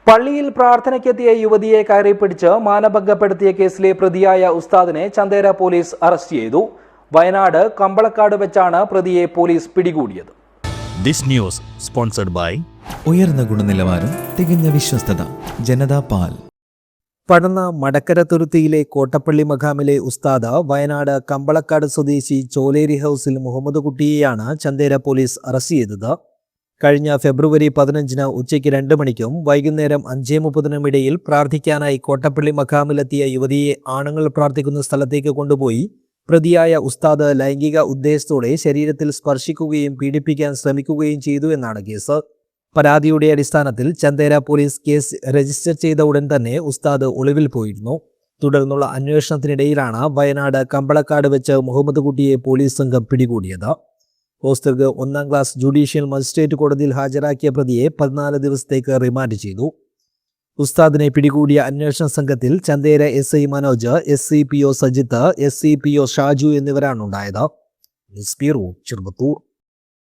പള്ളിയിൽ പ്രാർത്ഥനയ്ക്കെത്തിയ യുവതിയെ കയറിപ്പിടിച്ച് മാനഭംഗപ്പെടുത്തിയ കേസിലെ പ്രതിയായ ഉസ്താദിനെ ചന്തേര പോലീസ് അറസ്റ്റ് ചെയ്തു. വയനാട് കമ്പളക്കാട് വെച്ചാണ് പ്രതിയെ പോലീസ് പിടികൂടിയത്. This news sponsored by ഉയർന്ന ഗുണനിലവാരം, തികഞ്ഞ വിശ്വസ്തത, ജനതാ പാൽ. പടന്ന മടക്കര തുരുത്തിയിലെ കോട്ടപ്പള്ളി മഖാമിലെ ഉസ്താദ് വയനാട് കമ്പളക്കാട് സ്വദേശി ചോലേരി ഹൗസിൽ മുഹമ്മദ് കുട്ടിയെയാണ് ചന്തേര പോലീസ് അറസ്റ്റ് ചെയ്തത്. കഴിഞ്ഞ ഫെബ്രുവരി 15 ഉച്ചയ്ക്ക് 2 മണിക്കും വൈകുന്നേരം 5:30 ഇടയിൽ പ്രാർത്ഥിക്കാനായി കോട്ടപ്പള്ളി മഖാമിലെത്തിയ യുവതിയെ ആണുങ്ങൾ പ്രാർത്ഥിക്കുന്ന സ്ഥലത്തേക്ക് കൊണ്ടുപോയി പ്രതിയായ ഉസ്താദ് ലൈംഗിക ഉദ്ദേശത്തോടെ ശരീരത്തിൽ സ്പർശിക്കുകയും പീഡിപ്പിക്കാൻ ശ്രമിക്കുകയും ചെയ്തു എന്നാണ് കേസ്. പരാതിയുടെ അടിസ്ഥാനത്തിൽ ചന്തേര പോലീസ് കേസ് രജിസ്റ്റർ ചെയ്ത ഉടൻ തന്നെ ഉസ്താദ് ഒളിവിൽ പോയിരുന്നു. തുടർന്നുള്ള അന്വേഷണത്തിനിടയിലാണ് വയനാട് കമ്പളക്കാട് വെച്ച് മുഹമ്മദ് കുട്ടിയെ പോലീസ് സംഘം പിടികൂടിയത്. ഹോസ്റ്റർക്ക് 1ാം ക്ലാസ് ജുഡീഷ്യൽ മജിസ്ട്രേറ്റ് കോടതിയിൽ ഹാജരാക്കിയ പ്രതിയെ 14 ദിവസത്തേക്ക് റിമാൻഡ് ചെയ്തു. ഉസ്താദിനെ പിടികൂടിയ അന്വേഷണ സംഘത്തിൽ Chandera SI Manoj, SCPO Sajith, SCPO Shaju എന്നിവരാണുണ്ടായത്. News bureau, Cheruvathur.